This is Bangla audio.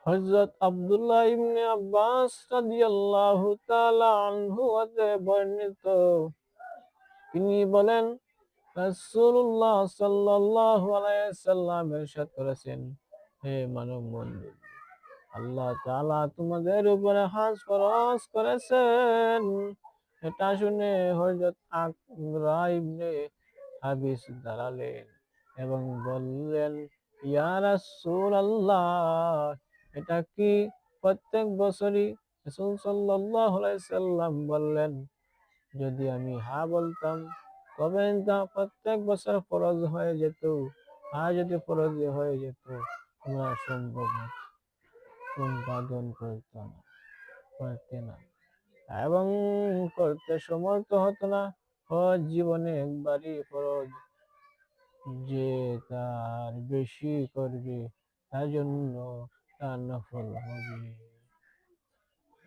হযরত আব্দুল্লাহ ইবনে আব্বাস রাদিয়াল্লাহু তাআলা আনহু হতে বর্ণিত, তিনি বলেন, রাসূলুল্লাহ সাল্লাল্লাহু আলাইহি ওয়াসাল্লাম ইরশাদ করেছেন, হে মানব মণ্ডলী, আল্লাহ তাআলা তোমাদের উপরে হজ ফরজ করেছেন। এটা শুনে হযরত আকরা ইবনে হাবিস দাঁড়ালেন এবং বললেন, ইয়া রাসূলাল্লাহ, এটা কি প্রত্যেক বছরই? রাসূল সাল্লাল্লাহু আলাইহি সাল্লাম বললেন, যদি আমি হ্যাঁ বলতাম তবে তা প্রত্যেক বছর ফরজ হয়ে যেত, আর যদি ফরজ হয়ে যেত তোমরা সম্পাদন করতে না এবং করতে সমর্থ হতো না। হজ জীবনে একবারই ফরজ, যে তার বেশি করবে তার জন্য তার নফল হবে।